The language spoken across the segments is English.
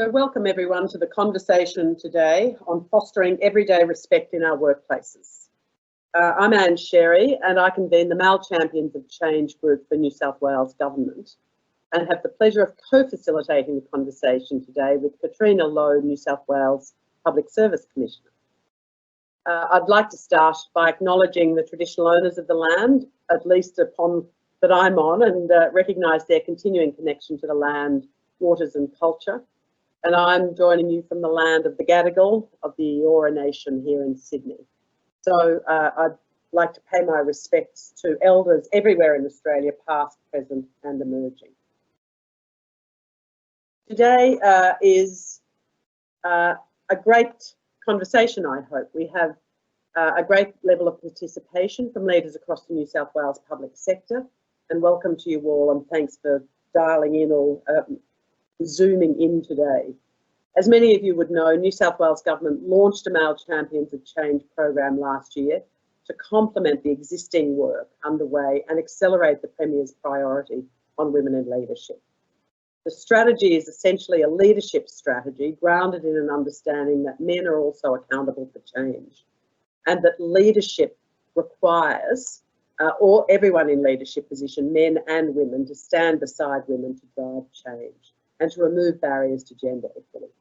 So welcome everyone to the conversation today on fostering everyday respect in our workplaces. I'm Anne Sherry and I convene the Male Champions of Change group for New South Wales Government and have the pleasure of co-facilitating the conversation today with Kathrina Lo, New South Wales Public Service Commissioner. I'd like to start by acknowledging the traditional owners of the land, at least upon that I'm on, and recognise their continuing connection to the land, waters and culture. And I'm joining you from the land of the Gadigal of the Eora Nation here in Sydney. So I'd like to pay my respects to elders everywhere in Australia, past, present and emerging. Today is a great conversation, I hope. We have a great level of participation from leaders across the New South Wales public sector, and welcome to you all, and thanks for dialing in or zooming in today. As many of you would know, New South Wales Government launched a Male Champions of Change program last year to complement the existing work underway and accelerate the Premier's priority on women in leadership. The strategy is essentially a leadership strategy grounded in an understanding that men are also accountable for change, and that leadership requires, or everyone in leadership position, men and women, to stand beside women to drive change and to remove barriers to gender equity.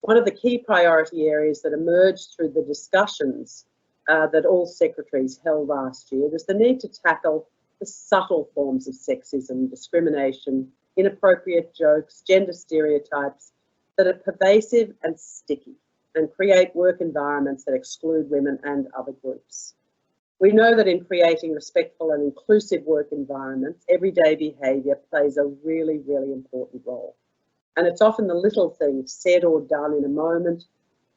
One of the key priority areas that emerged through the discussions that all secretaries held last year was the need to tackle the subtle forms of sexism, discrimination, inappropriate jokes, gender stereotypes that are pervasive and sticky and create work environments that exclude women and other groups. We know that in creating respectful and inclusive work environments, everyday behaviour plays a really, really important role. And it's often the little things said or done in a moment,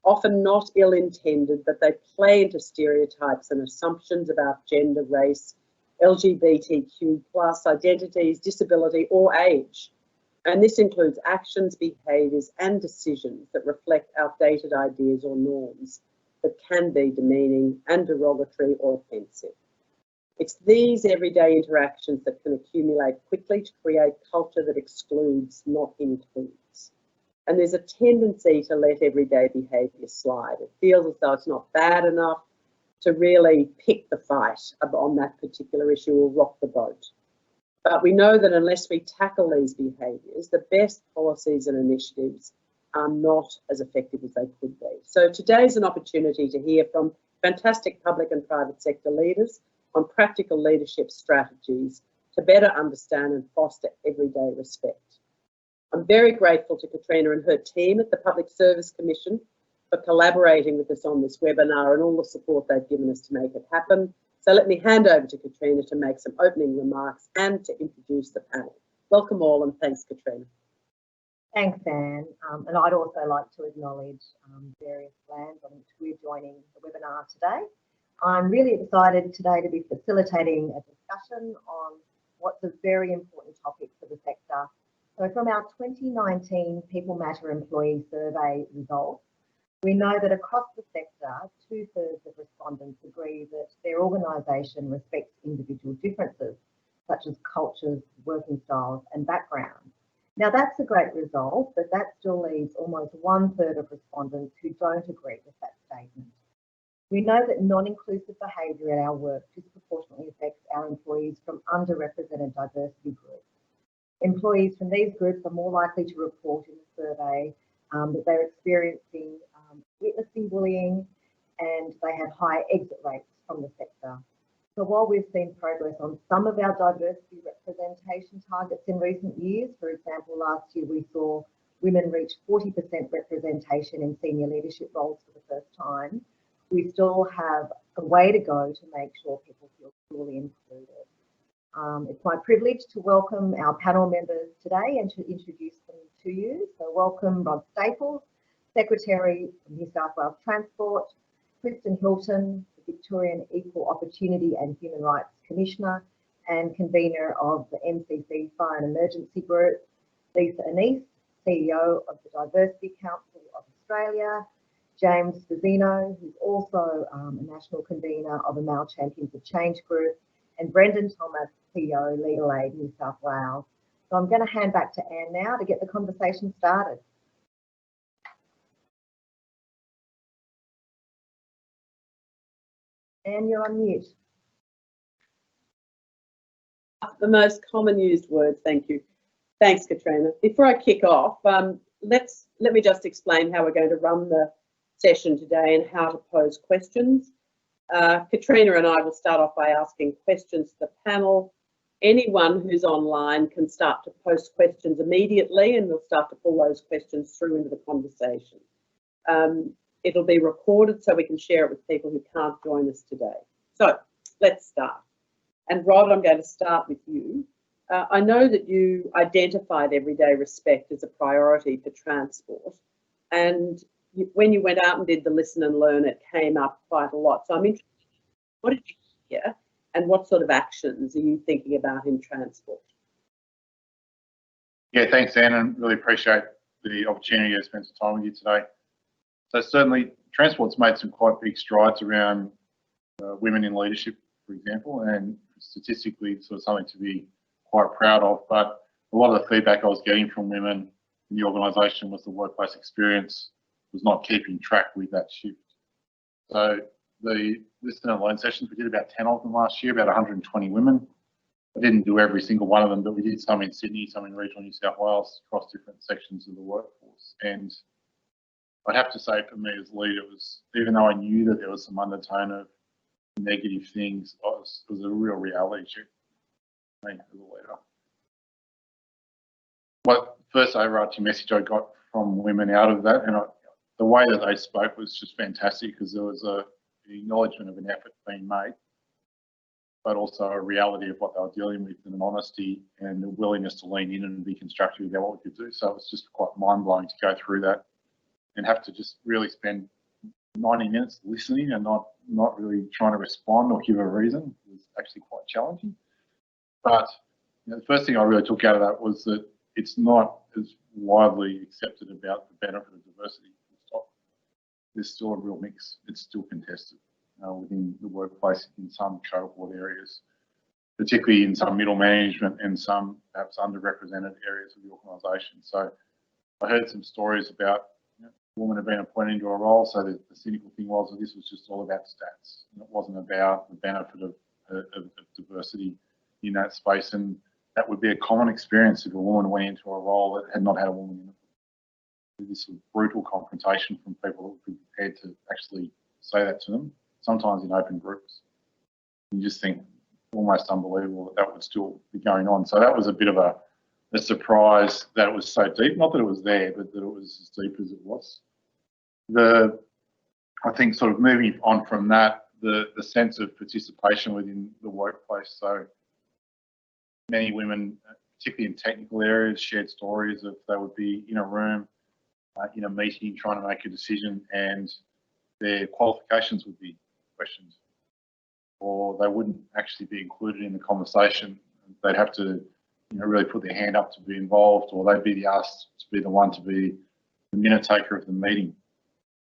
often not ill-intended, but they play into stereotypes and assumptions about gender, race, LGBTQ+, identities, disability or age. And this includes actions, behaviours and decisions that reflect outdated ideas or norms that can be demeaning and derogatory or offensive. It's these everyday interactions that can accumulate quickly to create culture that excludes, not includes. And there's a tendency to let everyday behaviour slide. It feels as though it's not bad enough to really pick the fight on that particular issue or rock the boat. But we know that unless we tackle these behaviours, the best policies and initiatives are not as effective as they could be. So today's an opportunity to hear from fantastic public and private sector leaders on practical leadership strategies to better understand and foster everyday respect. I'm very grateful to Kathrina and her team at the Public Service Commission for collaborating with us on this webinar and all the support they've given us to make it happen. So let me hand over to Kathrina to make some opening remarks and to introduce the panel. Welcome all, and thanks, Kathrina. Thanks, Anne. And I'd also like to acknowledge various lands on which we're joining the webinar today. I'm really excited today to be facilitating a discussion on what's a very important topic for the sector. So from our 2019 People Matter Employee Survey results, we know that across the sector, 2/3 of respondents agree that their organisation respects individual differences, such as cultures, working styles and backgrounds. Now that's a great result, but that still leaves almost 1/3 of respondents who don't agree with that statement. We know that non-inclusive behaviour at our work disproportionately affects our employees from underrepresented diversity groups. Employees from these groups are more likely to report in the survey that they're experiencing witnessing bullying, and they have high exit rates from the sector. So while we've seen progress on some of our diversity representation targets in recent years, for example, last year we saw women reach 40% representation in senior leadership roles for the first time, we still have a way to go to make sure people feel fully included. It's my privilege to welcome our panel members today and to introduce them to you. So welcome Rod Staples, Secretary of New South Wales Transport, Kristen Hilton, Victorian Equal Opportunity and Human Rights Commissioner and convener of the MCC Fire and Emergency Group, Lisa Anise, CEO of the Diversity Council of Australia, James Fazzino, who's also a national convener of the Male Champions of Change Group, and Brendan Thomas, CEO, Legal Aid New South Wales. So I'm going to hand back to Anne now to get the conversation started. And you're on mute. The most common used word, thank you. Thanks, Kathrina. Before I kick off, let me just explain how we're going to run the session today and how to pose questions. Kathrina and I will start off by asking questions to the panel. Anyone who's online can start to post questions immediately, and we'll start to pull those questions through into the conversation. It'll be recorded so we can share it with people who can't join us today. So let's start. And Rod, I'm going to start with you. I know that you identified everyday respect as a priority for transport, and when you went out and did the listen and learn, it came up quite a lot. So I'm interested, what did you hear, and what sort of actions are you thinking about in transport? Yeah, thanks, Anne, and really appreciate the opportunity to spend some time with you today. So certainly, transport's made some quite big strides around women in leadership, for example, and statistically sort of something to be quite proud of. But a lot of the feedback I was getting from women in the organisation was the workplace experience was not keeping track with that shift. So the listen and learn sessions, we did about 10 of them last year, about 120 women. I didn't do every single one of them, but we did some in Sydney, some in regional New South Wales, across different sections of the workforce. And I'd have to say, for me as leader, it was, even though I knew that there was some undertone of negative things, it was a real reality check for me as a leader. What first overarching message I got from women out of that, and the way that they spoke was just fantastic, because there was an acknowledgement of an effort being made, but also a reality of what they were dealing with, and an honesty and the willingness to lean in and be constructive about what we could do. So it was just quite mind-blowing to go through that and have to just really spend 90 minutes listening and not really trying to respond or give a reason. It was actually quite challenging. But the first thing I really took out of that was that it's not as widely accepted about the benefit of diversity. There's still a real mix. It's still contested within the workplace in some cohort areas, particularly in some middle management and some perhaps underrepresented areas of the organisation. So I heard some stories about a woman had been appointed into a role, so the cynical thing was that this was just all about stats, and it wasn't about the benefit of diversity in that space. And that would be a common experience if a woman went into a role that had not had a woman in it. This sort of brutal confrontation from people that would be prepared to actually say that to them, sometimes in open groups. You just think almost unbelievable that would still be going on. So that was a bit of a surprise that it was so deep. Not that it was there, but that it was as deep as it was. I think sort of moving on from that, the sense of participation within the workplace. So many women, particularly in technical areas, shared stories of they would be in a room, in a meeting, trying to make a decision, and their qualifications would be questioned, or they wouldn't actually be included in the conversation. They'd have to really put their hand up to be involved, or they'd be asked to be the one to be the minute taker of the meeting,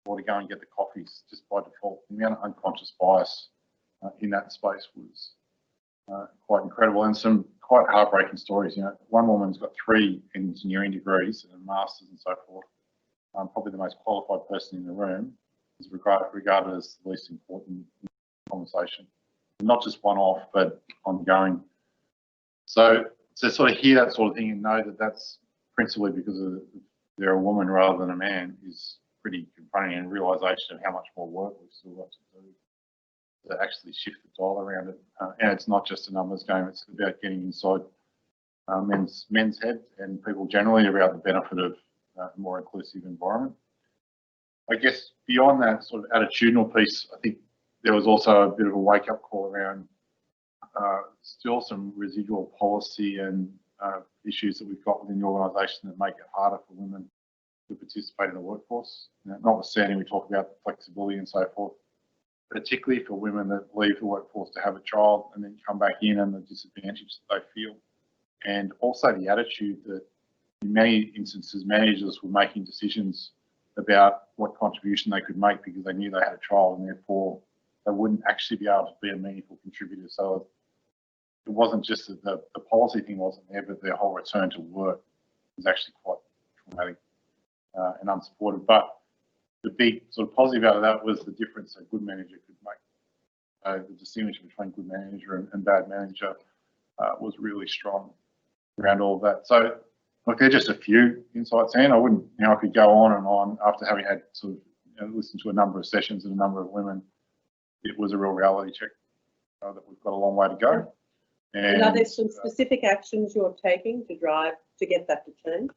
or to go and get the coffees just by default. And the unconscious bias in that space was quite incredible, and some quite heartbreaking stories. One woman's got 3 engineering degrees and a master's and so forth. Probably the most qualified person in the room is regarded as the least important in the conversation. Not just one-off, but ongoing. So to sort of hear that sort of thing and know that that's principally because they're a woman rather than a man is pretty confronting, and realisation of how much more work we've still got to do to actually shift the dial around it. And it's not just a numbers game, it's about getting inside men's heads and people generally about the benefit of a more inclusive environment. I guess beyond that sort of attitudinal piece, I think there was also a bit of a wake-up call around still some residual policy and issues that we've got within the organisation that make it harder for women to participate in the workforce. Notwithstanding, we talk about flexibility and so forth, particularly for women that leave the workforce to have a child and then come back in, and the disadvantage that they feel. And also the attitude that in many instances managers were making decisions about what contribution they could make because they knew they had a child, and therefore they wouldn't actually be able to be a meaningful contributor. So it wasn't just that the policy thing wasn't there, but their whole return to work was actually quite traumatic and unsupported. But the big sort of positive out of that was the difference a good manager could make. The distinction between good manager and bad manager was really strong around all of that. So, look, they're just a few insights, and I wouldn't, I could go on and on after having had sort of listened to a number of sessions and a number of women. It was a real reality check that we've got a long way to go. And are there some specific actions you're taking to get that to change?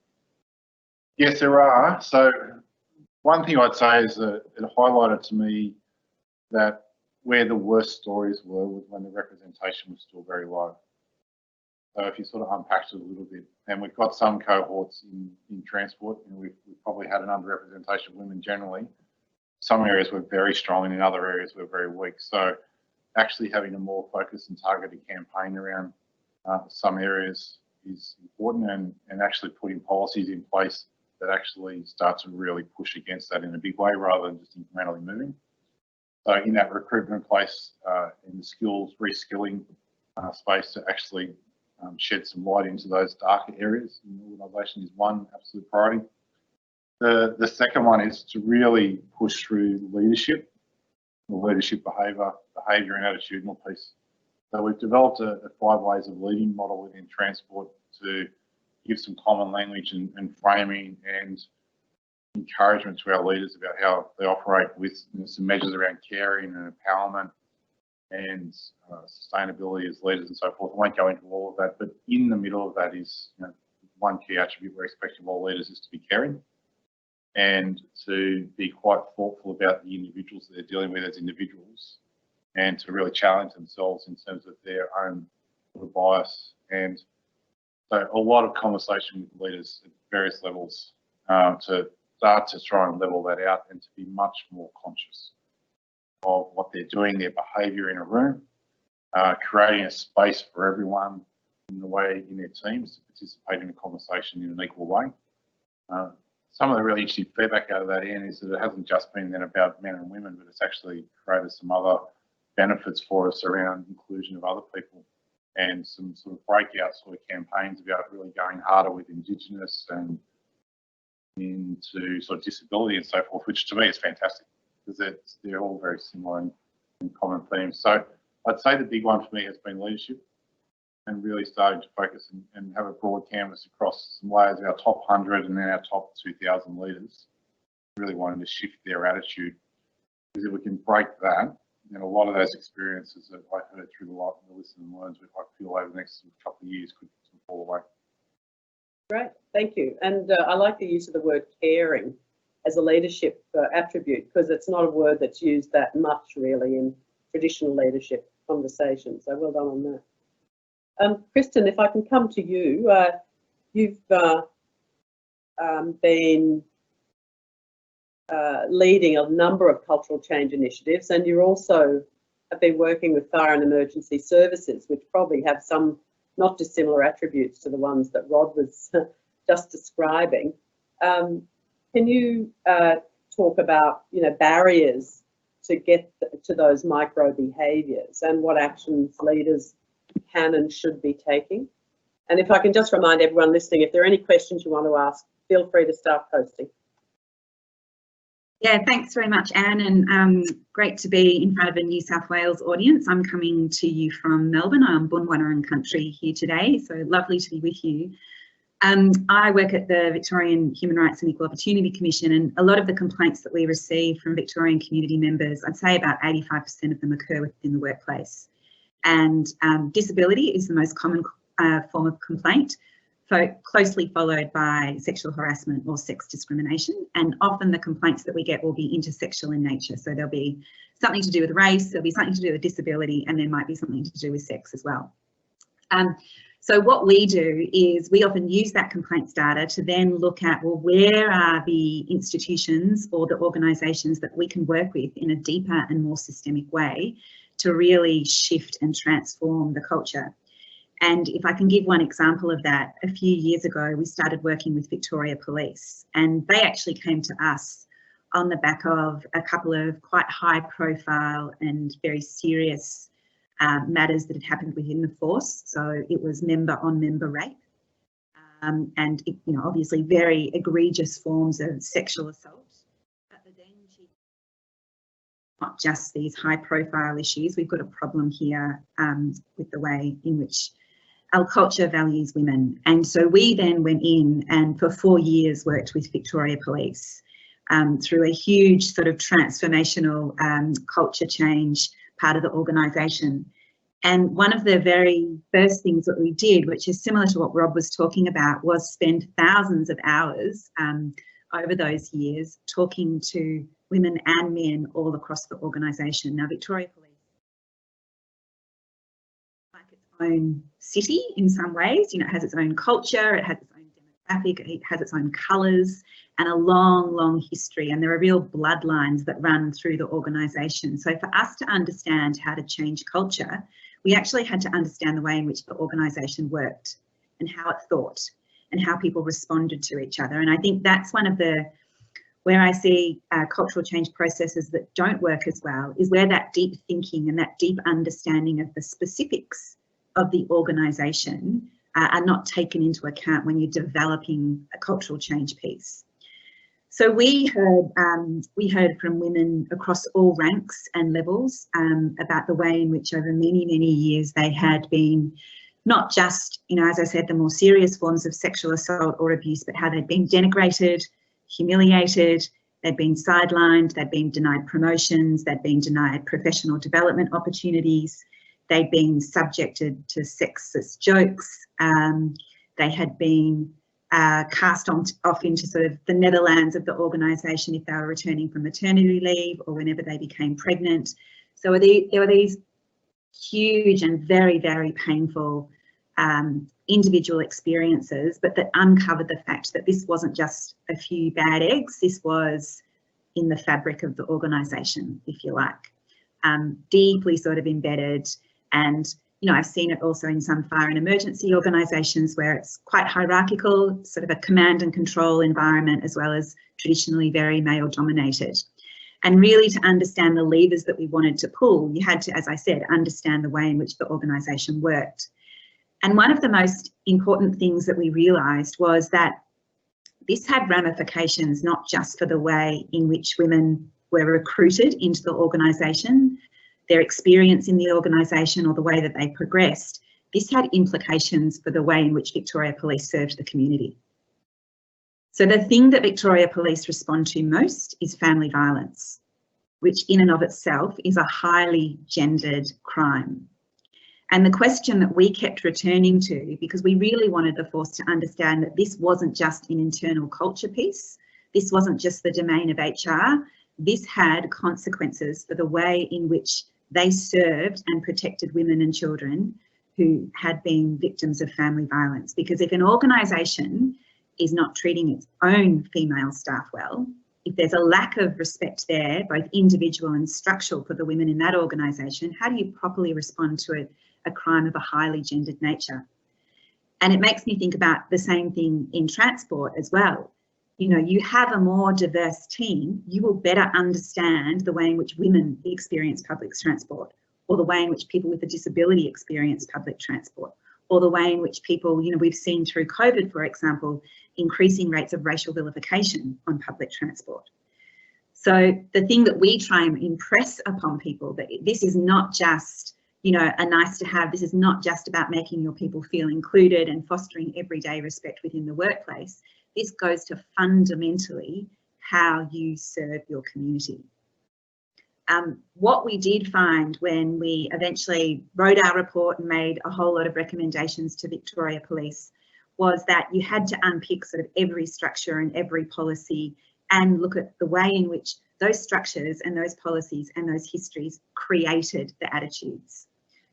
Yes, there are. So one thing I'd say is that it highlighted to me that where the worst stories were was when the representation was still very low. So if you sort of unpacked it a little bit, and we've got some cohorts in transport, and we've probably had an underrepresentation of women generally. Some areas were very strong and in other areas were very weak. So actually having a more focused and targeted campaign around some areas is important, and actually putting policies in place that actually start to really push against that in a big way rather than just incrementally moving. So in that recruitment place, in the skills, reskilling space to actually shed some light into those darker areas in the organisation is one absolute priority. The second one is to really push through leadership, the leadership behaviour and attitudinal piece. So we've developed a 5 ways of leading model within transport to give some common language and framing and encouragement to our leaders about how they operate with some measures around caring and empowerment and sustainability as leaders and so forth. I won't go into all of that, but in the middle of that is one key attribute we're expecting of all leaders is to be caring and to be quite thoughtful about the individuals that they're dealing with as individuals and to really challenge themselves in terms of their own bias. And so a lot of conversation with leaders at various levels to start to try and level that out and to be much more conscious of what they're doing, their behaviour in a room, creating a space for everyone in the way in their teams to participate in a conversation in an equal way. Some of the really interesting feedback out of that, Ian, is that it hasn't just been then about men and women, but it's actually created some other benefits for us around inclusion of other people and some sort of breakout sort of campaigns about really going harder with Indigenous and into sort of disability and so forth, which to me is fantastic because they're all very similar and common themes. So I'd say the big one for me has been leadership and really starting to focus and have a broad canvas across some layers of our top 100 and then our top 2,000 leaders, really wanting to shift their attitude. Because if we can break that, then a lot of those experiences that I heard through the listen and learns, I feel over the next couple of years could fall away. Great, thank you. And I like the use of the word caring as a leadership attribute because it's not a word that's used that much really in traditional leadership conversations. So well done on that. Kristen, if I can come to you, you've been leading a number of cultural change initiatives, and you also have been working with fire and emergency services, which probably have some not dissimilar attributes to the ones that Rod was just describing. Can you talk about, barriers to get to those micro behaviours and what actions leaders can and should be taking? And if I can just remind everyone listening, if there are any questions you want to ask, feel free to start posting. Yeah, thanks very much, Anne, and great to be in front of a New South Wales audience. I'm coming to you from Melbourne. I'm Boonwurrung country here today, so lovely to be with you. I work at the Victorian Human Rights and Equal Opportunity Commission, and a lot of the complaints that we receive from Victorian community members, I'd say about 85% of them occur within the workplace. And disability is the most common form of complaint, closely followed by sexual harassment or sex discrimination. And often the complaints that we get will be intersexual in nature. So there'll be something to do with race, there'll be something to do with disability, and there might be something to do with sex as well. So what we do is we often use that complaints data to then look at, well, where are the institutions or the organisations that we can work with in a deeper and more systemic way to really shift and transform the culture. And if I can give one example of that, a few years ago, we started working with Victoria Police, and they actually came to us on the back of a couple of quite high profile and very serious matters that had happened within the force. So it was member on member rape and obviously very egregious forms of sexual assault. But the then chief not just these high profile issues. We've got a problem here with the way in which our culture values women. And so we then went in and for 4 years worked with Victoria Police through a huge sort of transformational culture change part of the organisation. And one of the very first things that we did, which is similar to what Rob was talking about, was spend thousands of hours over those years talking to women and men all across the organisation. Now, Victoria Police is like its own city in some ways. You know, it has its own culture, it has its own demographic, it has its own colours and a long, long history. And there are real bloodlines that run through the organisation. So for us to understand how to change culture, we actually had to understand the way in which the organisation worked and how it thought and how people responded to each other. And I think that's one of the, where I see cultural change processes that don't work as well, is where that deep thinking and that deep understanding of the specifics of the organisation are not taken into account when you're developing a cultural change piece. So we heard from women across all ranks and levels about the way in which over many, many years they had been not just, you know, as I said, the more serious forms of sexual assault or abuse, but how they'd been denigrated, humiliated, they'd been sidelined, they'd been denied promotions, they'd been denied professional development opportunities, they'd been subjected to sexist jokes, they had been cast off into sort of the Netherlands of the organisation if they were returning from maternity leave or whenever they became pregnant. So there were these huge and very, very painful individual experiences, but that uncovered the fact that this wasn't just a few bad eggs, this was in the fabric of the organisation, if you like, deeply sort of embedded. And you know, I've seen it also in some fire and emergency organisations where it's quite hierarchical, sort of a command and control environment, as well as traditionally very male dominated. And really to understand the levers that we wanted to pull, you had to, as I said, understand the way in which the organisation worked. And one of the most important things that we realised was that this had ramifications not just for the way in which women were recruited into the organisation, their experience in the organisation or the way that they progressed. This had implications for the way in which Victoria Police served the community. So the thing that Victoria Police respond to most is family violence, which in and of itself is a highly gendered crime. And the question that we kept returning to, because we really wanted the force to understand that this wasn't just an internal culture piece, this wasn't just the domain of HR, this had consequences for the way in which they served and protected women and children who had been victims of family violence. Because if an organisation is not treating its own female staff well, if there's a lack of respect there, both individual and structural for the women in that organisation, how do you properly respond to a crime of a highly gendered nature? And it makes me think about the same thing in transport as well. You know, you have a more diverse team, you will better understand the way in which women experience public transport, or the way in which people with a disability experience public transport, or the way in which people, you know, we've seen through COVID, for example, increasing rates of racial vilification on public transport. So the thing that we try and impress upon people, that this is not just, you know, a nice to have, this is not just about making your people feel included and fostering everyday respect within the workplace. This goes to fundamentally how you serve your community. What we did find when we eventually wrote our report and made a whole lot of recommendations to Victoria Police was that you had to unpick sort of every structure and every policy and look at the way in which those structures and those policies and those histories created the attitudes.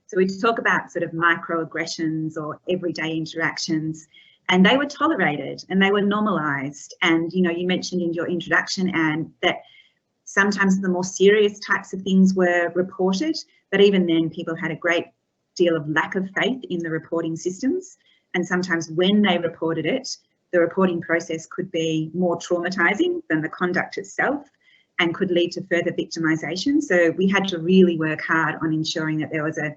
So we talk about sort of microaggressions or everyday interactions, and they were tolerated and they were normalised. And, you know, you mentioned in your introduction, Anne, that sometimes the more serious types of things were reported, but even then people had a great deal of lack of faith in the reporting systems. And sometimes when they reported it, the reporting process could be more traumatising than the conduct itself and could lead to further victimisation. So we had to really work hard on ensuring that there was a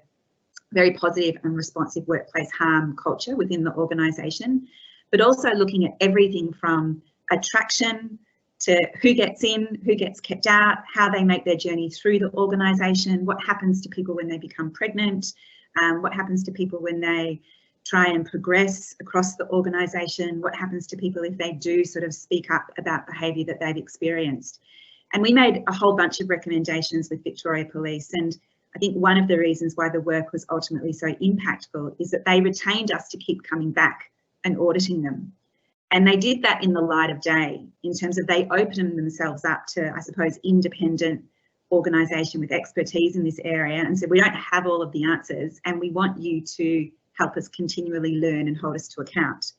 very positive and responsive workplace harm culture within the organisation, but also looking at everything from attraction to who gets in, who gets kept out, how they make their journey through the organisation, what happens to people when they become pregnant, what happens to people when they try and progress across the organisation, what happens to people if they do sort of speak up about behaviour that they've experienced. And we made a whole bunch of recommendations with Victoria Police, and I think one of the reasons why the work was ultimately so impactful is that they retained us to keep coming back and auditing them. And they did that in the light of day, in terms of they opened themselves up to, I suppose, independent organisation with expertise in this area and said, we don't have all of the answers and we want you to help us continually learn and hold us to account.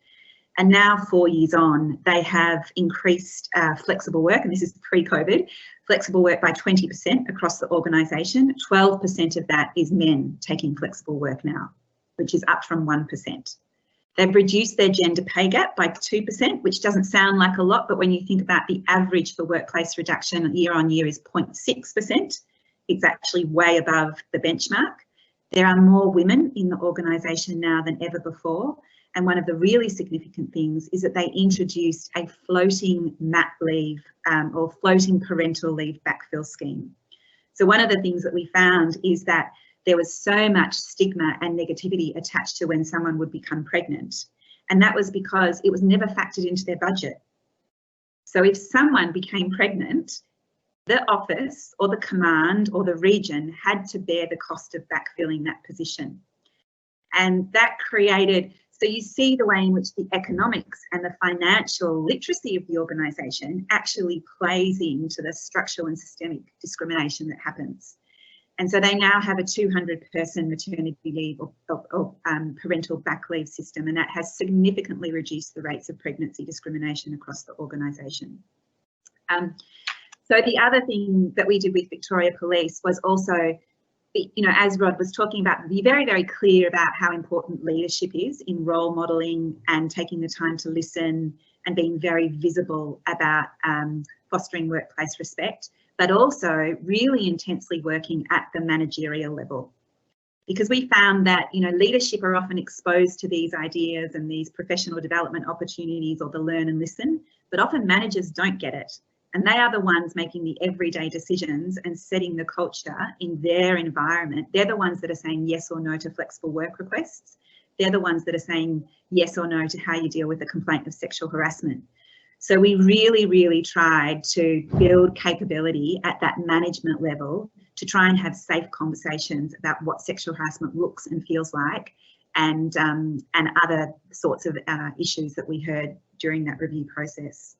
And now 4 years on, they have increased flexible work, and this is pre-COVID, flexible work by 20% across the organisation. 12% of that is men taking flexible work now, which is up from 1%. They've reduced their gender pay gap by 2%, which doesn't sound like a lot, but when you think about the average for workplace reduction year on year is 0.6%, it's actually way above the benchmark. There are more women in the organisation now than ever before. And one of the really significant things is that they introduced a floating mat leave or floating parental leave backfill scheme. So one of the things that we found is that there was so much stigma and negativity attached to when someone would become pregnant. And that was because it was never factored into their budget. So if someone became pregnant, the office or the command or the region had to bear the cost of backfilling that position. And that created, so you see the way in which the economics and the financial literacy of the organisation actually plays into the structural and systemic discrimination that happens. And so they now have a 200-person maternity leave or parental back leave system, and that has significantly reduced the rates of pregnancy discrimination across the organisation. So the other thing that we did with Victoria Police was also, as Rod was talking about, be very, very clear about how important leadership is in role modelling and taking the time to listen and being very visible about fostering workplace respect, but also really intensely working at the managerial level. Because we found that, leadership are often exposed to these ideas and these professional development opportunities or the learn and listen, but often managers don't get it. And they are the ones making the everyday decisions and setting the culture in their environment. They're the ones that are saying yes or no to flexible work requests. They're the ones that are saying yes or no to how you deal with a complaint of sexual harassment. So we really, really tried to build capability at that management level to try and have safe conversations about what sexual harassment looks and feels like, and other sorts of issues that we heard during that review process.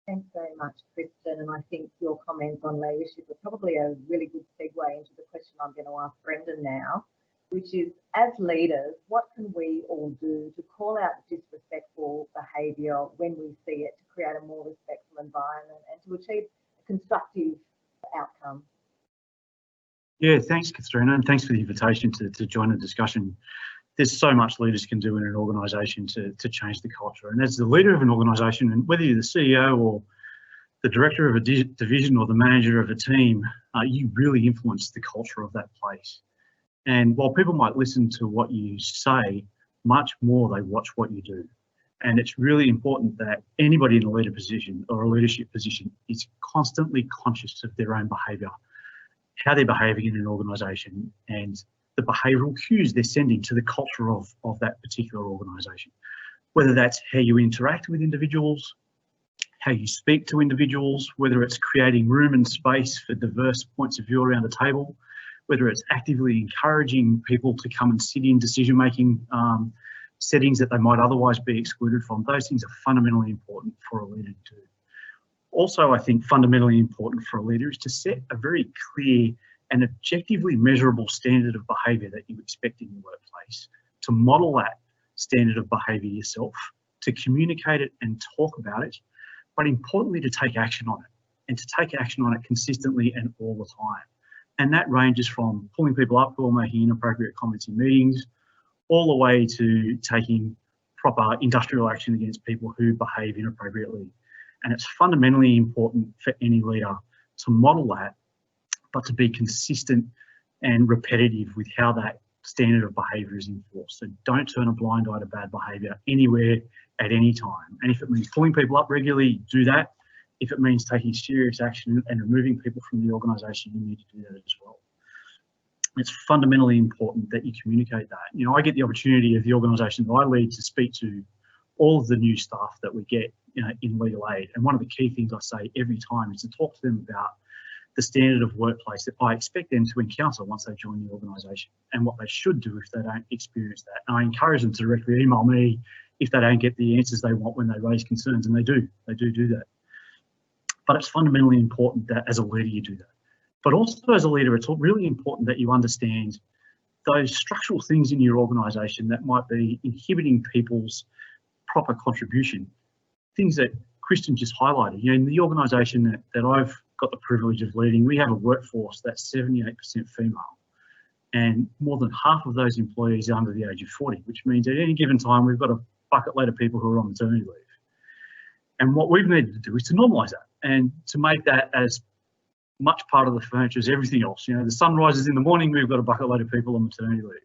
Thanks very much, Kristen, and I think your comments on leadership are probably a really good segue into the question I'm going to ask Brendan now, which is, as leaders, what can we all do to call out disrespectful behaviour when we see it, to create a more respectful environment and to achieve a constructive outcome? Yeah, thanks, Kathrina, and thanks for the invitation to join the discussion. There's so much leaders can do in an organisation to change the culture. And as the leader of an organisation, and whether you're the CEO or the director of a division or the manager of a team, you really influence the culture of that place. And while people might listen to what you say, much more they watch what you do. And it's really important that anybody in a leader position or a leadership position is constantly conscious of their own behaviour, how they're behaving in an organisation, and the behavioural cues they're sending to the culture of that particular organisation. Whether that's how you interact with individuals, how you speak to individuals, whether it's creating room and space for diverse points of view around the table, whether it's actively encouraging people to come and sit in decision-making settings that they might otherwise be excluded from. Those things are fundamentally important for a leader to do. Also, I think fundamentally important for a leader is to set a very clear and objectively measurable standard of behaviour that you expect in your workplace, to model that standard of behaviour yourself, to communicate it and talk about it, but importantly to take action on it, and to take action on it consistently and all the time. And that ranges from pulling people up who are making inappropriate comments in meetings, all the way to taking proper industrial action against people who behave inappropriately. And it's fundamentally important for any leader to model that, but to be consistent and repetitive with how that standard of behaviour is enforced. So don't turn a blind eye to bad behaviour anywhere, at any time. And if it means pulling people up regularly, do that. If it means taking serious action and removing people from the organisation, you need to do that as well. It's fundamentally important that you communicate that. You know, I get the opportunity of the organisation that I lead to speak to all of the new staff that we get, you know, in legal aid. And one of the key things I say every time is to talk to them about the standard of workplace that I expect them to encounter once they join the organisation, and what they should do if they don't experience that. And I encourage them to directly email me if they don't get the answers they want when they raise concerns, and they do that. But it's fundamentally important that as a leader you do that. But also as a leader, it's really important that you understand those structural things in your organisation that might be inhibiting people's proper contribution. Things that Kristen just highlighted. You know, in the organisation that I've got the privilege of leading, we have a workforce that's 78% female, and more than half of those employees are under the age of 40, which means at any given time we've got a bucket load of people who are on maternity leave. And what we've needed to do is to normalise that and to make that as much part of the furniture as everything else. You know, the sun rises in the morning, we've got a bucket load of people on maternity leave.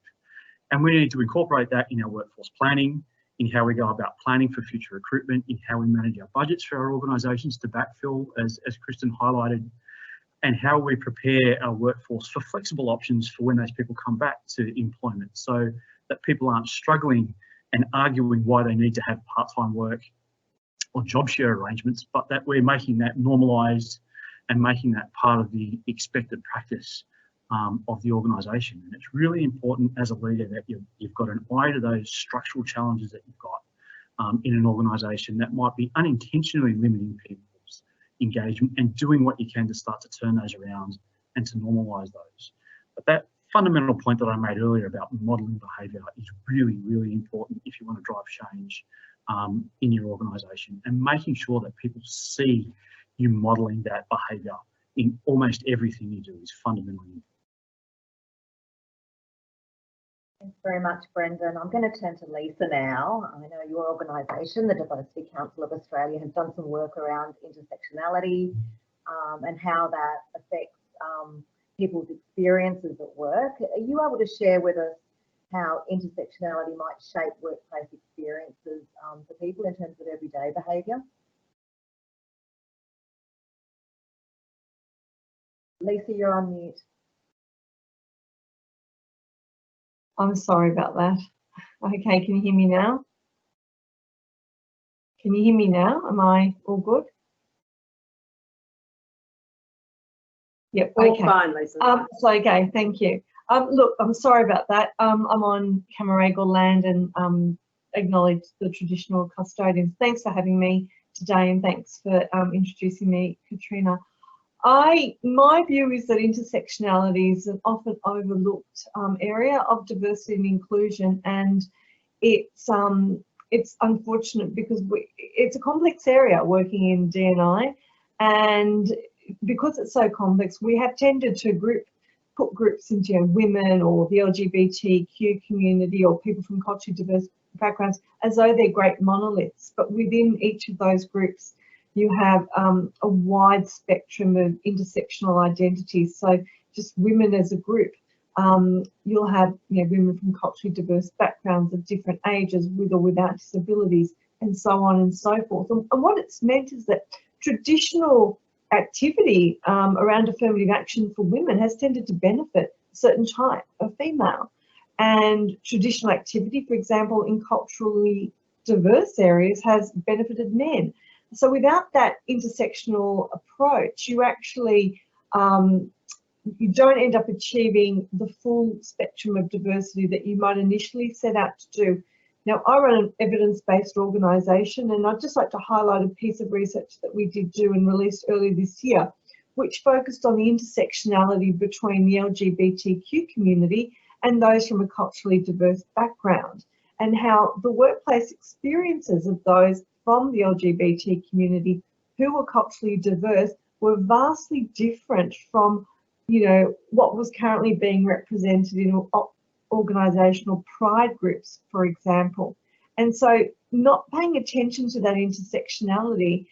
And we need to incorporate that in our workforce planning, in how we go about planning for future recruitment, in how we manage our budgets for our organisations to backfill, as Kristen highlighted, and how we prepare our workforce for flexible options for when those people come back to employment, so that people aren't struggling and arguing why they need to have part-time work or job share arrangements, but that we're making that normalised and making that part of the expected practice of the organisation. And it's really important as a leader that you've got an eye to those structural challenges that you've got in an organisation that might be unintentionally limiting people's engagement, and doing what you can to start to turn those around and to normalise those. But that fundamental point that I made earlier about modelling behaviour is really, really important if you want to drive change in your organisation, and making sure that people see you modelling that behaviour in almost everything you do is fundamentally important. Thanks very much, Brendan. I'm going to turn to Lisa now. I know your organisation, the Diversity Council of Australia, has done some work around intersectionality and how that affects people's experiences at work. Are you able to share with us how intersectionality might shape workplace experiences for people in terms of everyday behaviour? Lisa, you're on mute. I'm sorry about that. Okay, can you hear me now? Can you hear me now? Am I all good? Yep, All okay. fine, Lisa. So, okay, thank you. Look, I'm sorry about that. I'm on Camaragal land and acknowledge the traditional custodians. Thanks for having me today, and thanks for introducing me, Kathrina. My view is that intersectionality is an often overlooked area of diversity and inclusion, and it's unfortunate because it's a complex area working in D&I, and because it's so complex, we have tended to put groups into, you know, women or the LGBTQ community or people from culturally diverse backgrounds as though they're great monoliths, but within each of those groups you have a wide spectrum of intersectional identities. So just women as a group, you'll have, you know, women from culturally diverse backgrounds of different ages, with or without disabilities, and so on and so forth. And what it's meant is that traditional activity around affirmative action for women has tended to benefit a certain type of female. And traditional activity, for example, in culturally diverse areas has benefited men. So without that intersectional approach, you actually you don't end up achieving the full spectrum of diversity that you might initially set out to do. Now, I run an evidence-based organisation, and I'd just like to highlight a piece of research that we did do and released earlier this year, which focused on the intersectionality between the LGBTQ community and those from a culturally diverse background, and how the workplace experiences of those from the LGBT community who were culturally diverse were vastly different from, you know, what was currently being represented in organisational pride groups, for example. And so not paying attention to that intersectionality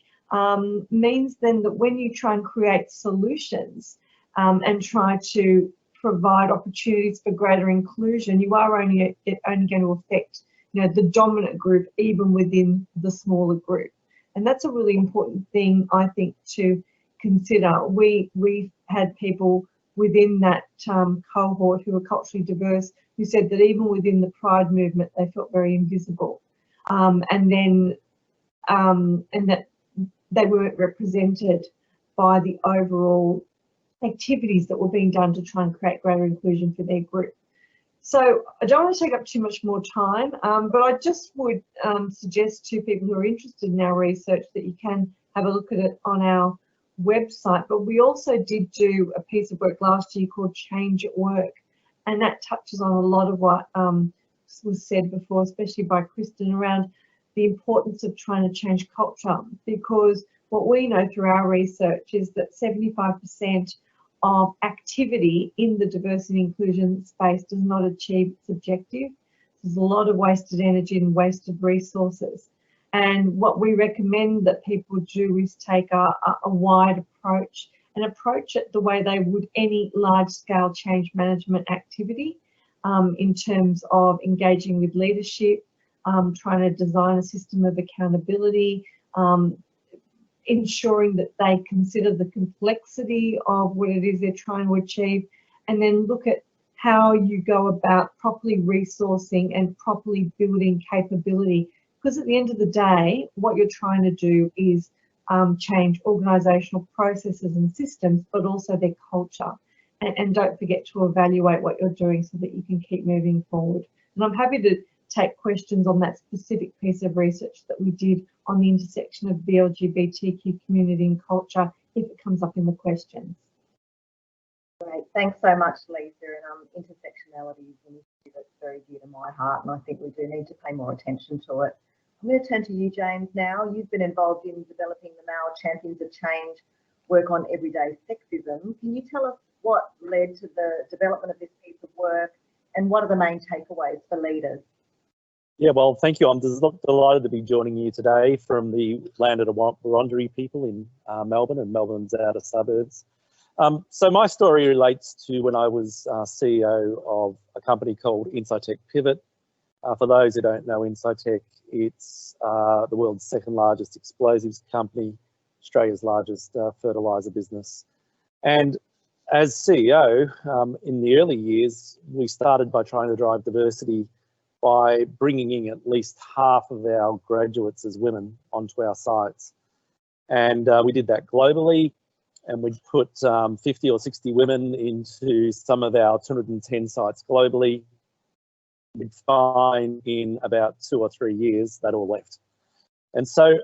means then that when you try and create solutions and try to provide opportunities for greater inclusion, you are only going to affect you know, the dominant group even within the smaller group. And that's a really important thing, I think, to consider. We've had people within that cohort who are culturally diverse who said that even within the Pride movement they felt very invisible, and that they weren't represented by the overall activities that were being done to try and create greater inclusion for their group. So I don't want to take up too much more time, but I just would suggest to people who are interested in our research that you can have a look at it on our website. But we also did do a piece of work last year called Change at Work, and that touches on a lot of what was said before, especially by Kristen, around the importance of trying to change culture, because what we know through our research is that 75% of activity in the diversity and inclusion space does not achieve its objective. There's a lot of wasted energy and wasted resources. And what we recommend that people do is take a wide approach and approach it the way they would any large-scale change management activity, in terms of engaging with leadership, trying to design a system of accountability, ensuring that they consider the complexity of what it is they're trying to achieve, and then look at how you go about properly resourcing and properly building capability. Because at the end of the day, what you're trying to do is change organisational processes and systems, but also their culture. And don't forget to evaluate what you're doing so that you can keep moving forward. And I'm happy to take questions on that specific piece of research that we did on the intersection of the LGBTQ community and culture, if it comes up in the questions. Great, thanks so much, Lisa. And intersectionality is an issue that's very dear to my heart, and I think we do need to pay more attention to it. I'm going to turn to you, James, now. You've been involved in developing the Male Champions of Change work on everyday sexism. Can you tell us what led to the development of this piece of work, and what are the main takeaways for leaders? Yeah, well, thank you. I'm delighted to be joining you today from the land of the Wurundjeri people in Melbourne and Melbourne's outer suburbs. So my story relates to when I was CEO of a company called Incitec Pivot. For those who don't know Incitec, it's the world's second largest explosives company, Australia's largest fertiliser business. And as CEO, in the early years, we started by trying to drive diversity by bringing in at least half of our graduates as women onto our sites. And we did that globally, and we'd put 50 or 60 women into some of our 210 sites globally. We'd find in about 2 or 3 years that all left. And so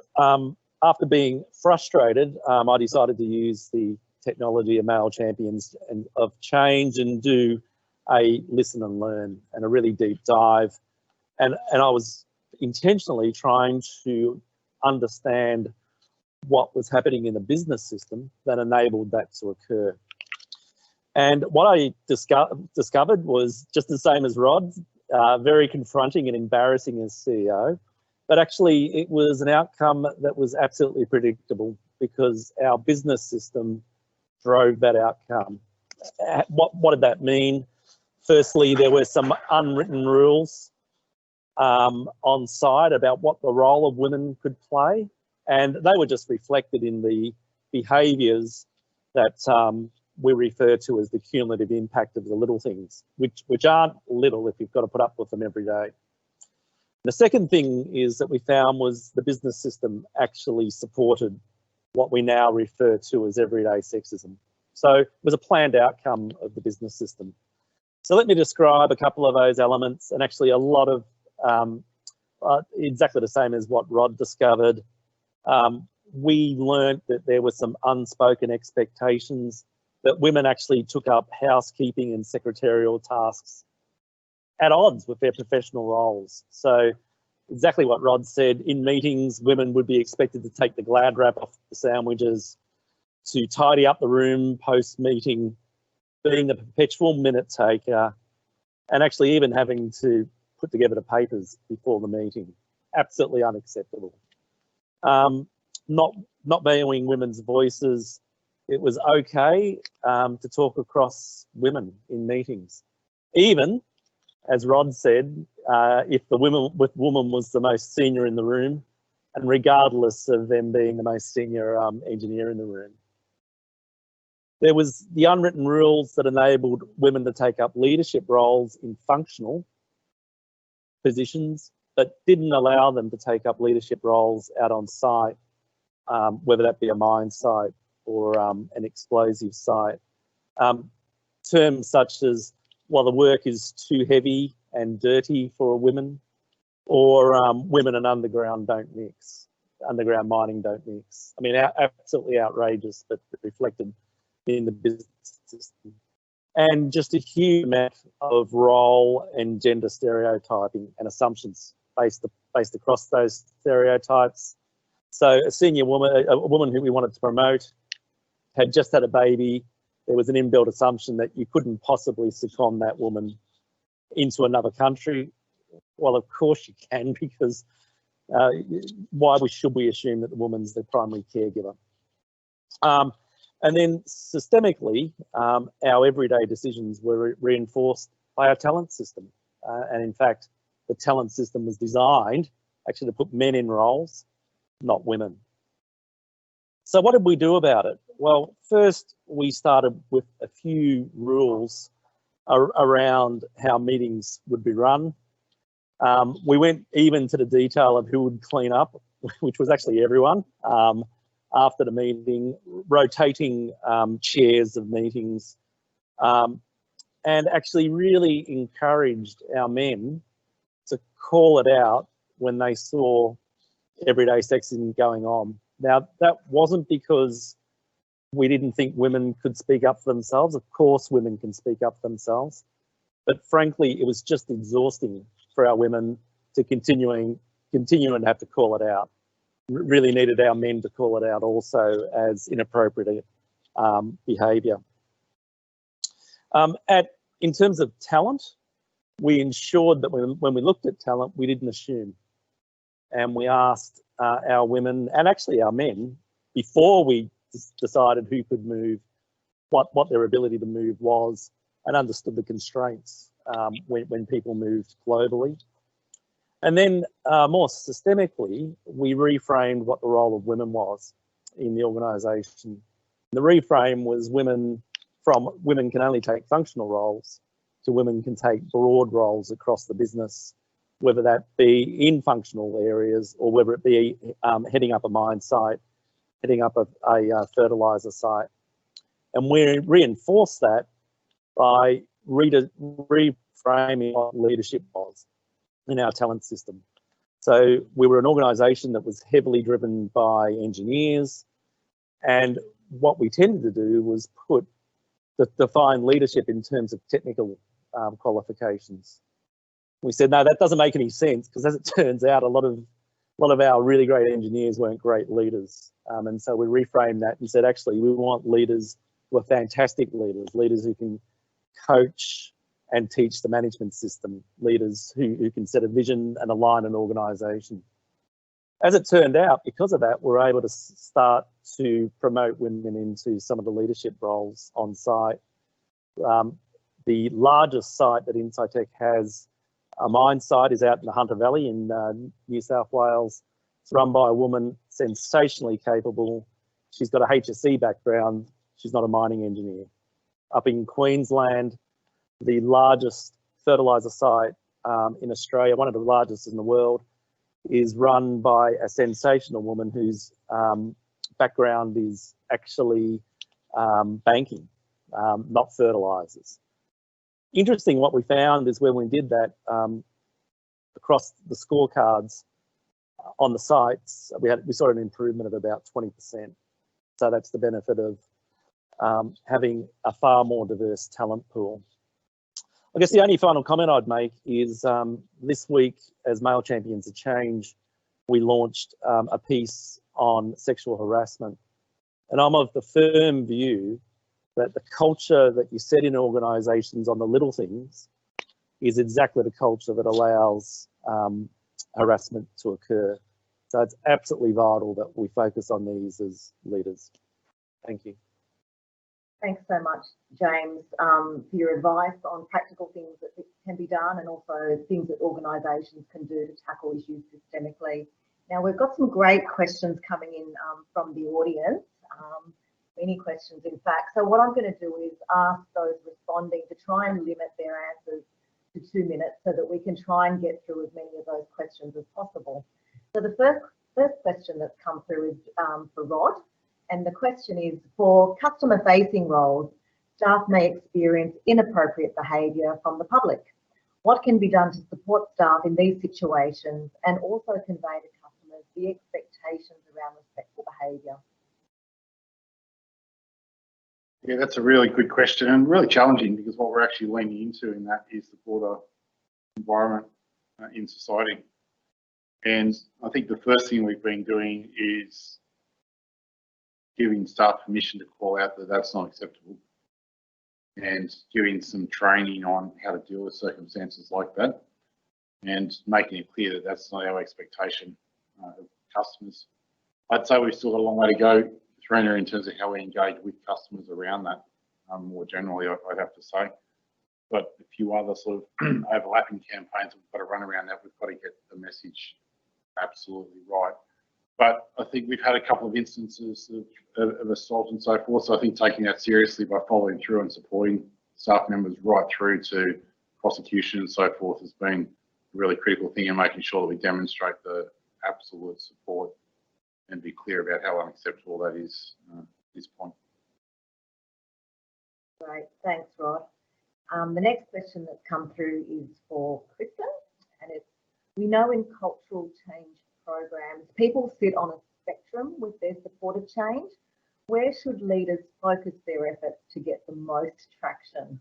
after being frustrated, I decided to use the technology of Male Champions of Change and do a listen and learn and a really deep dive. And I was intentionally trying to understand what was happening in the business system that enabled that to occur. And what I discovered was just the same as Rod, very confronting and embarrassing as CEO, but actually it was an outcome that was absolutely predictable because our business system drove that outcome. What did that mean? Firstly, there were some unwritten rules on site about what the role of women could play, and they were just reflected in the behaviours that we refer to as the cumulative impact of the little things, which aren't little if you've got to put up with them every day. The second thing is that we found was the business system actually supported what we now refer to as everyday sexism. So it was a planned outcome of the business system. So let me describe a couple of those elements, and actually a lot of exactly the same as what Rod discovered. We learned that there were some unspoken expectations that women actually took up housekeeping and secretarial tasks at odds with their professional roles. So exactly what Rod said, in meetings, women would be expected to take the glad wrap off the sandwiches, to tidy up the room post-meeting, being the perpetual minute taker, and actually even having to put together the papers before the meeting. Absolutely unacceptable. Not valuing women's voices. It was okay to talk across women in meetings. Even, as Rod said, if the woman was the most senior in the room, and regardless of them being the most senior engineer in the room. There was the unwritten rules that enabled women to take up leadership roles in functional positions, but didn't allow them to take up leadership roles out on site, whether that be a mine site or an explosive site. Terms such as, well, the work is too heavy and dirty for women, or women and underground don't mix, underground mining don't mix. I mean, absolutely outrageous, but reflected in the business system. And just a huge amount of role and gender stereotyping and assumptions based across those stereotypes. So a senior woman, a woman who we wanted to promote, had just had a baby. There was an inbuilt assumption that you couldn't possibly second that woman into another country. Well, of course you can, because why should we assume that the woman's the primary caregiver? And then systemically, our everyday decisions were reinforced by our talent system. And in fact, the talent system was designed actually to put men in roles, not women. So what did we do about it? Well, first we started with a few rules around how meetings would be run. We went even to the detail of who would clean up, which was actually everyone. After the meeting, rotating chairs of meetings, and actually really encouraged our men to call it out when they saw everyday sexism going on. Now, that wasn't because we didn't think women could speak up for themselves. Of course, women can speak up for themselves. But frankly, it was just exhausting for our women to continue and have to call it out. Really needed our men to call it out also as inappropriate behaviour. In terms of talent, we ensured that when we looked at talent, we didn't assume. And we asked our women, and actually our men, before we decided who could move, what their ability to move was, and understood the constraints when people moved globally. And then more systemically, we reframed what the role of women was in the organisation. The reframe was women can only take functional roles to women can take broad roles across the business, whether that be in functional areas or whether it be heading up a mine site, heading up a fertiliser site. And we reinforced that by reframing what leadership was in our talent system. So we were an organisation that was heavily driven by engineers, and what we tended to do was define leadership in terms of technical qualifications. We said, no, that doesn't make any sense, because as it turns out, a lot of our really great engineers weren't great leaders. And so we reframed that and said, actually, we want leaders who are fantastic leaders who can coach and teach the management system, leaders who can set a vision and align an organisation. As it turned out, because of that, we're able to start to promote women into some of the leadership roles on site. The largest site that Incitec has, a mine site, is out in the Hunter Valley in New South Wales. It's run by a woman, sensationally capable. She's got a HSE background. She's not a mining engineer. Up in Queensland, the largest fertiliser site in Australia, one of the largest in the world, is run by a sensational woman whose background is actually banking, not fertilisers. Interesting, what we found is when we did that across the scorecards on the sites, we saw an improvement of about 20%. So that's the benefit of having a far more diverse talent pool. I guess the only final comment I'd make is this week, as Male Champions of Change, we launched a piece on sexual harassment. And I'm of the firm view that the culture that you set in organisations on the little things is exactly the culture that allows harassment to occur. So it's absolutely vital that we focus on these as leaders. Thank you. Thanks so much, James, for your advice on practical things that can be done and also things that organisations can do to tackle issues systemically. Now, we've got some great questions coming in from the audience, many questions in fact. So what I'm going to do is ask those responding to try and limit their answers to 2 minutes so that we can try and get through as many of those questions as possible. So the first question that's come through is for Rod. And the question is, for customer-facing roles, staff may experience inappropriate behaviour from the public. What can be done to support staff in these situations and also convey to customers the expectations around respectful behaviour? Yeah, that's a really good question and really challenging, because what we're actually leaning into in that is the broader environment in society. And I think the first thing we've been doing is giving staff permission to call out that that's not acceptable, and giving some training on how to deal with circumstances like that, and making it clear that that's not our expectation of customers. I'd say we've still got a long way to go, Kathrina, in terms of how we engage with customers around that. More generally, I'd have to say. But a few other sort of overlapping campaigns we've got to run around that. We've got to get the message absolutely right. But I think we've had a couple of instances of assault and so forth. So I think taking that seriously by following through and supporting staff members right through to prosecution and so forth has been a really critical thing, and making sure that we demonstrate the absolute support and be clear about how unacceptable that is at this point. Great, thanks, Rod. The next question that's come through is for Kristen, and it's, we know in cultural change programs, people sit on a spectrum with their support of change. Where should leaders focus their efforts to get the most traction?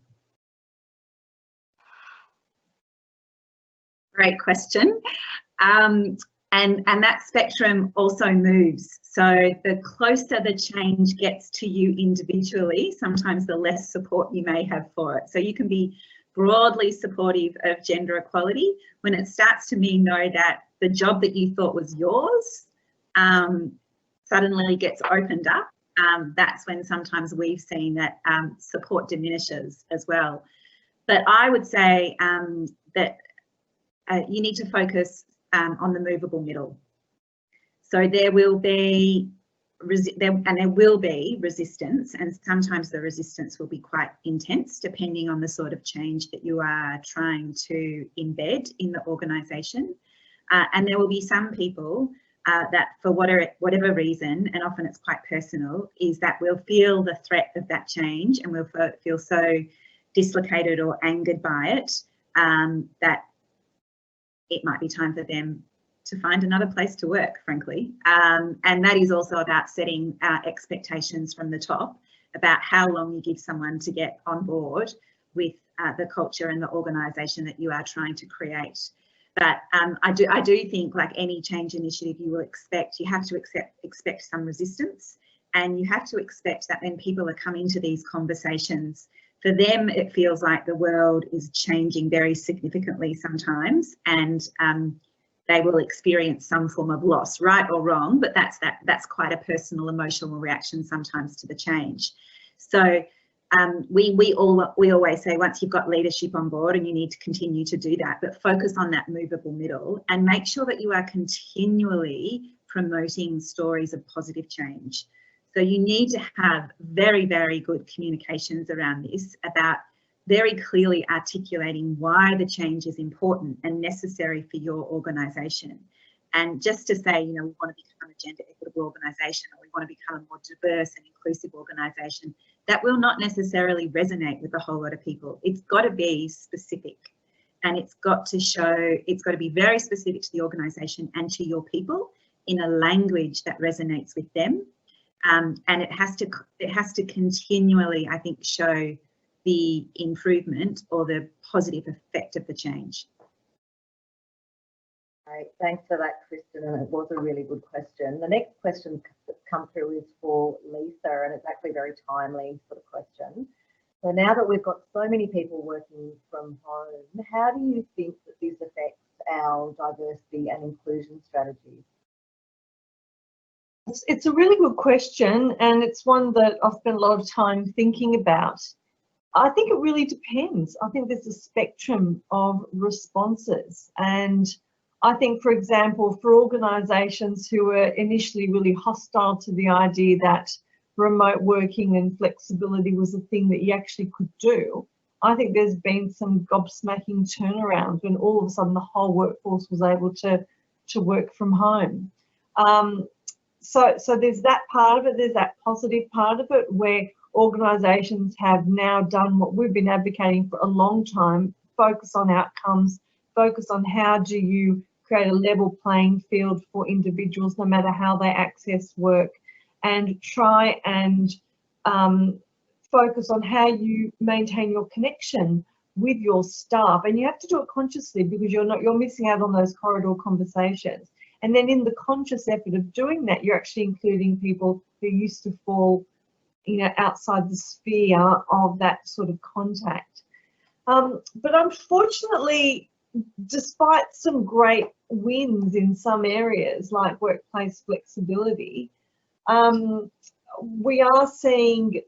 Great question. And that spectrum also moves. So the closer the change gets to you individually, sometimes the less support you may have for it. So you can be broadly supportive of gender equality. When it starts to mean, though, that the job that you thought was yours suddenly gets opened up, that's when sometimes we've seen that support diminishes as well. But I would say that you need to focus on the movable middle. So there will be resistance, and sometimes the resistance will be quite intense depending on the sort of change that you are trying to embed in the organisation. And there will be some people that for whatever reason, and often it's quite personal, is that will feel the threat of that change and will feel so dislocated or angered by it that it might be time for them to find another place to work, frankly. And that is also about setting expectations from the top about how long you give someone to get on board with the culture and the organisation that you are trying to create. But I do think, like any change initiative, you have to expect some resistance, and you have to expect that when people are coming to these conversations, for them it feels like the world is changing very significantly sometimes, and they will experience some form of loss, right or wrong, but that's quite a personal emotional reaction sometimes to the change. So we always say, once you've got leadership on board, and you need to continue to do that, but focus on that movable middle and make sure that you are continually promoting stories of positive change. So you need to have very, very good communications around this, about very clearly articulating why the change is important and necessary for your organisation. And just to say, you know, we want to become a gender equitable organisation, or we want to become a more diverse and inclusive organisation, that will not necessarily resonate with a whole lot of people. It's got to be specific, and it's got to be very specific to the organisation and to your people in a language that resonates with them. And it has to continually, I think, show the improvement or the positive effect of the change. Great, thanks for that, Kristen, and it was a really good question. The next question that's come through is for Lisa, and it's actually a very timely sort of question. So now that we've got so many people working from home, how do you think that this affects our diversity and inclusion strategies? It's a really good question, and it's one that I've spent a lot of time thinking about. I think it really depends. I think there's a spectrum of responses, and I think, for example, for organisations who were initially really hostile to the idea that remote working and flexibility was a thing that you actually could do, I think there's been some gobsmacking turnaround when all of a sudden the whole workforce was able to work from home. So there's that part of it, there's that positive part of it where organisations have now done what we've been advocating for a long time, focus on outcomes, focus on how do you create a level playing field for individuals no matter how they access work, and try and focus on how you maintain your connection with your staff. And you have to do it consciously because you're missing out on those corridor conversations. And then in the conscious effort of doing that, you're actually including people who used to fall, outside the sphere of that sort of contact. But unfortunately, despite some great wins in some areas like workplace flexibility, we are seeing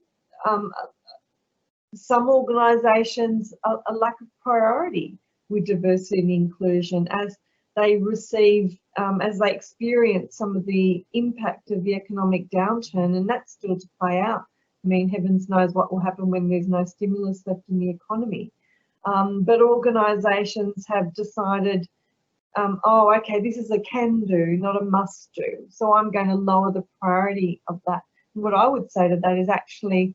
some organisations a lack of priority with diversity and inclusion as they receive, as they experience some of the impact of the economic downturn, and that's still to play out. I mean, heavens knows what will happen when there's no stimulus left in the economy. But organisations have decided, oh, okay, this is a can do, not a must do. So I'm going to lower the priority of that. And what I would say to that is actually,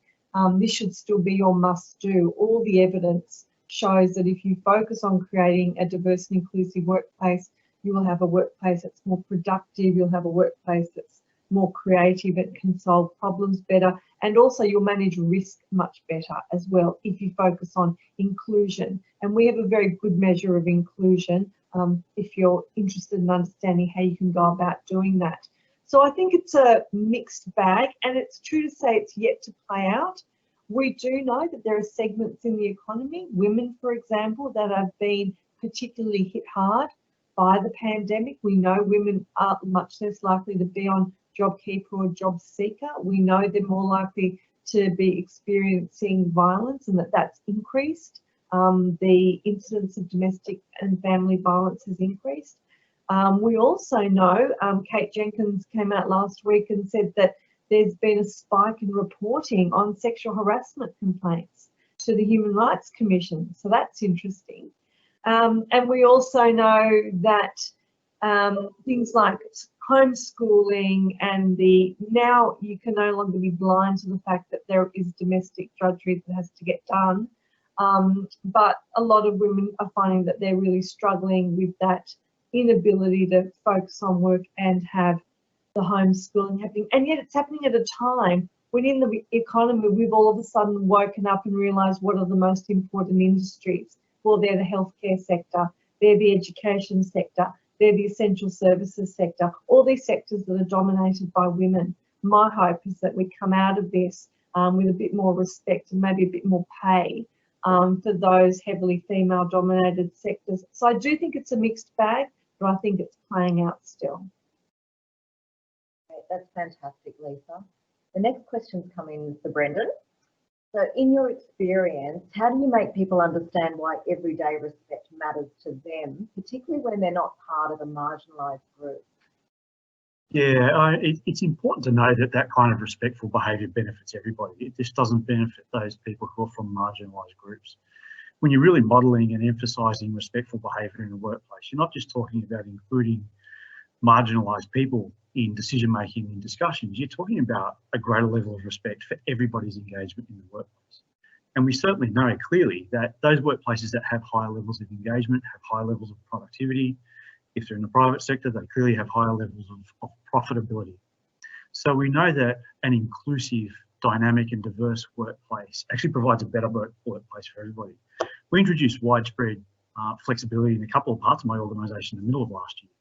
this should still be your must do. All the evidence shows that if you focus on creating a diverse and inclusive workplace, you will have a workplace that's more productive, you'll have a workplace that's more creative, it can solve problems better, and also you'll manage risk much better as well if you focus on inclusion. And we have a very good measure of inclusion if you're interested in understanding how you can go about doing that. So I think it's a mixed bag, and it's true to say it's yet to play out. We do know that there are segments in the economy, women, for example, that have been particularly hit hard by the pandemic. We know women are much less likely to be on JobKeeper or JobSeeker. We know they're more likely to be experiencing violence, and that's increased. The incidence of domestic and family violence has increased. We also know, Kate Jenkins came out last week and said that there's been a spike in reporting on sexual harassment complaints to the Human Rights Commission. So that's interesting. And we also know that things like homeschooling and now you can no longer be blind to the fact that there is domestic drudgery that has to get done. But a lot of women are finding that they're really struggling with that inability to focus on work and have the homeschooling happening. And yet it's happening at a time when in the economy we've all of a sudden woken up and realised what are the most important industries. Well, they're the healthcare sector, they're the education sector, they're the essential services sector, all these sectors that are dominated by women. My hope is that we come out of this with a bit more respect and maybe a bit more pay for those heavily female-dominated sectors. So I do think it's a mixed bag, but I think it's playing out still. That's fantastic, Lisa. The next question's come in for Brendan. So in your experience, how do you make people understand why everyday respect matters to them, particularly when they're not part of a marginalised group? Yeah, it's important to know that that kind of respectful behaviour benefits everybody. It just doesn't benefit those people who are from marginalised groups. When you're really modelling and emphasising respectful behaviour in the workplace, you're not just talking about including marginalised people in decision-making and discussions, you're talking about a greater level of respect for everybody's engagement in the workplace. And we certainly know clearly that those workplaces that have higher levels of engagement have higher levels of productivity. If they're in the private sector, they clearly have higher levels of profitability. So we know that an inclusive, dynamic and diverse workplace actually provides a better workplace for everybody. We introduced widespread flexibility in a couple of parts of my organisation in the middle of last year.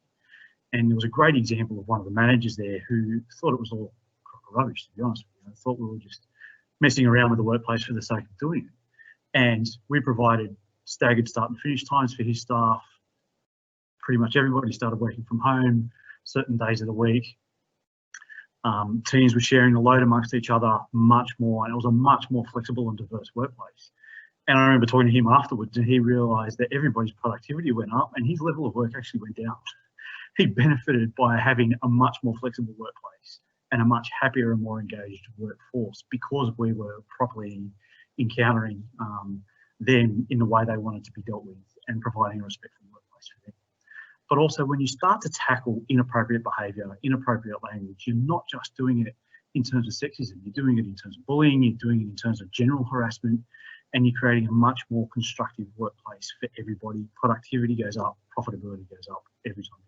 And there was a great example of one of the managers there who thought it was all crock of rubbish, to be honest with you. I thought we were just messing around with the workplace for the sake of doing it. And we provided staggered start and finish times for his staff. Pretty much everybody started working from home certain days of the week. Teams were sharing the load amongst each other much more, and it was a much more flexible and diverse workplace. And I remember talking to him afterwards, and he realised that everybody's productivity went up and his level of work actually went down. He benefited by having a much more flexible workplace and a much happier and more engaged workforce because we were properly encountering them in the way they wanted to be dealt with and providing a respectful workplace for them. But also when you start to tackle inappropriate behaviour, inappropriate language, you're not just doing it in terms of sexism, you're doing it in terms of bullying, you're doing it in terms of general harassment, and you're creating a much more constructive workplace for everybody. Productivity goes up, profitability goes up every time.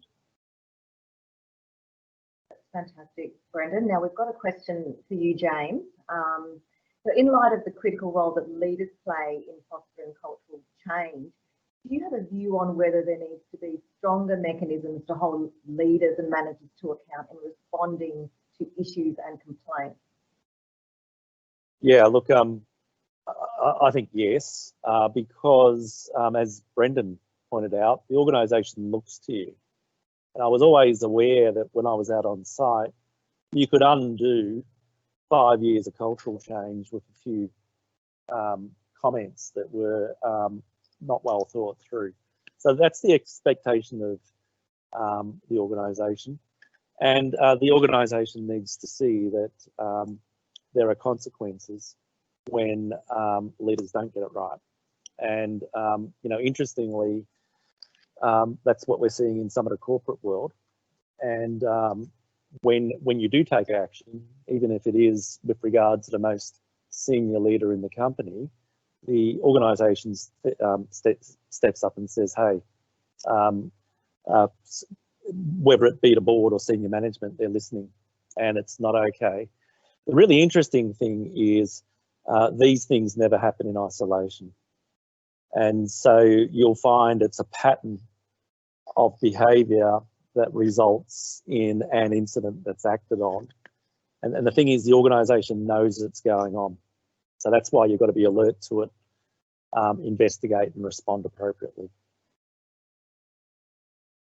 That's fantastic, Brendan. Now we've got a question for you, James. So in light of the critical role that leaders play in fostering cultural change, do you have a view on whether there needs to be stronger mechanisms to hold leaders and managers to account in responding to issues and complaints? Yeah, look, I think yes, because as Brendan pointed out, the organisation looks to you. And I was always aware that when I was out on site, you could undo 5 years of cultural change with a few comments that were not well thought through. So that's the expectation of the organisation. And the organisation needs to see that there are consequences when leaders don't get it right. And, you know, interestingly, that's what we're seeing in some of the corporate world. And when you do take action, even if it is with regard to the most senior leader in the company, the organisation steps up and says, hey, whether it be the board or senior management, they're listening and it's not okay. The really interesting thing is these things never happen in isolation. And so you'll find it's a pattern of behaviour that results in an incident that's acted on. And the thing is, the organisation knows it's going on. So that's why you've got to be alert to it, investigate and respond appropriately.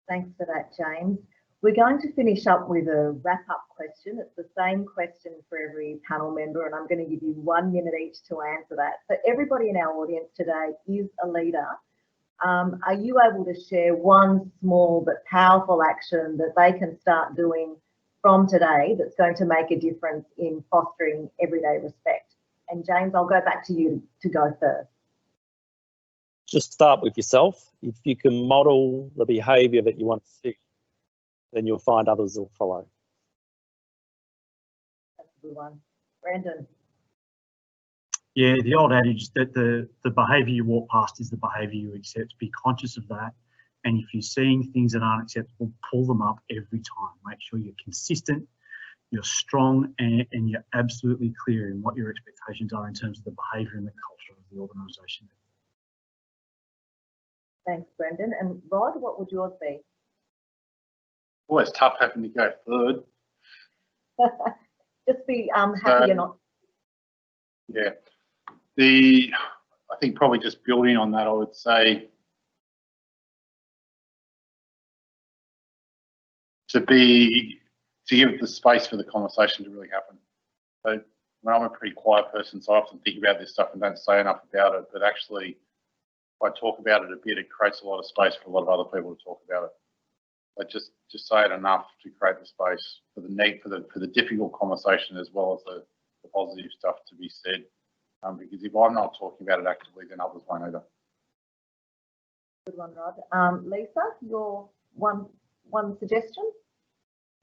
Thanks for that, James. We're going to finish up with a wrap-up question. It's the same question for every panel member, and I'm going to give you 1 minute each to answer that. So everybody in our audience today is a leader. Are you able to share one small but powerful action that they can start doing from today that's going to make a difference in fostering everyday respect? And James, I'll go back to you to go first. Just start with yourself. If you can model the behaviour that you want to see, then you'll find others will follow. That's a good one. Brendan. Yeah, the old adage that the behaviour you walk past is the behaviour you accept. Be conscious of that. And if you're seeing things that aren't acceptable, pull them up every time. Make sure you're consistent, you're strong, and you're absolutely clear in what your expectations are in terms of the behaviour and the culture of the organisation. Thanks, Brendan. And Rod, what would yours be? Always tough having to go third. Just be happy you're not. Yeah. I think probably just building on that, I would say to give the space for the conversation to really happen. So I'm a pretty quiet person, so I often think about this stuff and don't say enough about it, but actually if I talk about it a bit, it creates a lot of space for a lot of other people to talk about it. But just say it enough to create the space for the need for the difficult conversation as well as the positive stuff to be said. Because if I'm not talking about it actively, then others won't either. Good one, Rod. Lisa, your one suggestion?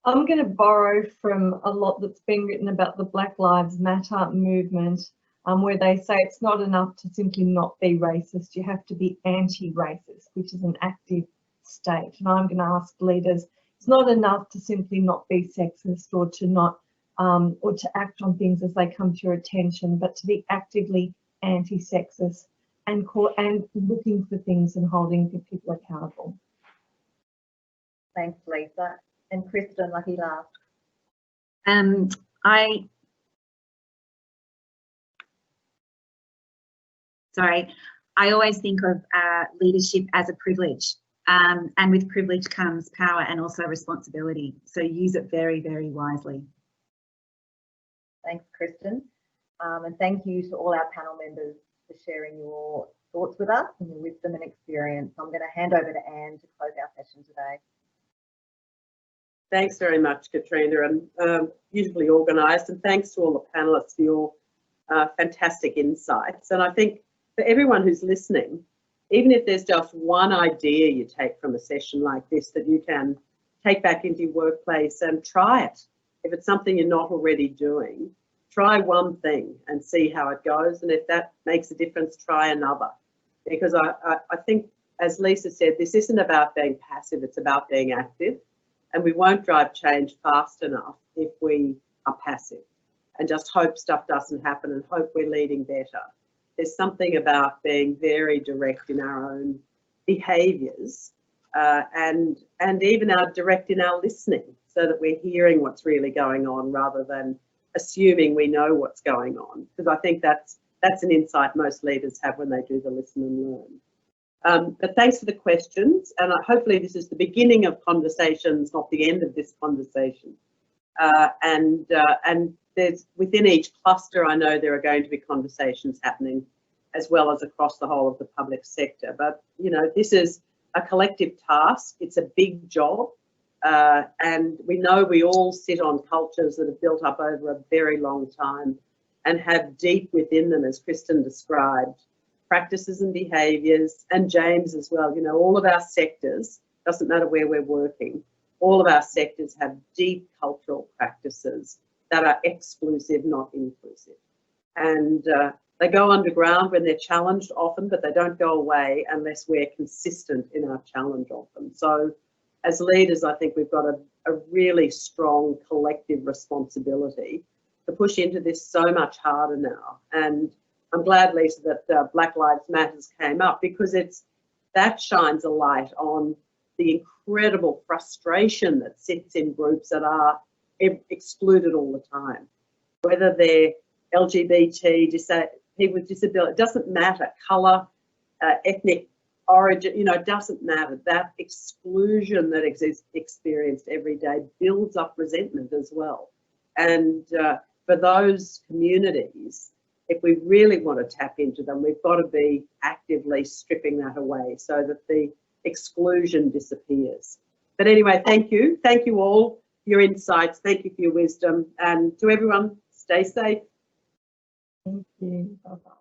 I'm going to borrow from a lot that's been written about the Black Lives Matter movement, where they say it's not enough to simply not be racist. You have to be anti-racist, which is an active state. And I'm going to ask leaders, it's not enough to simply not be sexist or to not or to act on things as they come to your attention, but to be actively anti-sexist and looking for things and holding people accountable. Thanks, Lisa. And Kristen, lucky last. I always think of leadership as a privilege, and with privilege comes power and also responsibility. So use it very, very wisely. Thanks, Kristen. And thank you to all our panel members for sharing your thoughts with us and your wisdom and experience. I'm going to hand over to Anne to close our session today. Thanks very much, Kathrina, and beautifully organised, and thanks to all the panellists for your fantastic insights. And I think for everyone who's listening, even if there's just one idea you take from a session like this that you can take back into your workplace and try it. If it's something you're not already doing, try one thing and see how it goes. And if that makes a difference, try another. Because I think, as Lisa said, this isn't about being passive, it's about being active. And we won't drive change fast enough if we are passive and just hope stuff doesn't happen and hope we're leading better. There's something about being very direct in our own behaviours and even direct in our listening, so that we're hearing what's really going on rather than assuming we know what's going on. Because I think that's an insight most leaders have when they do the listen and learn. But thanks for the questions, and hopefully this is the beginning of conversations, not the end of this conversation. And there's, within each cluster, I know there are going to be conversations happening as well as across the whole of the public sector. But, you know, this is a collective task. It's a big job. And we know we all sit on cultures that have built up over a very long time and have deep within them, as Kristen described, practices and behaviours, and James as well. You know, all of our sectors, doesn't matter where we're working, all of our sectors have deep cultural practices that are exclusive, not inclusive. And they go underground when they're challenged often, but they don't go away unless we're consistent in our challenge of them. So as leaders, I think we've got a really strong collective responsibility to push into this so much harder now. And I'm glad, Lisa, that Black Lives Matters came up, because that shines a light on the incredible frustration that sits in groups that are excluded all the time, whether they're LGBT, people with disability, it doesn't matter, colour, ethnic origin, you know, it doesn't matter. That exclusion that is experienced every day builds up resentment as well. And for those communities, if we really want to tap into them, we've got to be actively stripping that away so that the exclusion disappears. But anyway, thank you. Thank you all for your insights. Thank you for your wisdom. And to everyone, stay safe. Thank you. Bye-bye.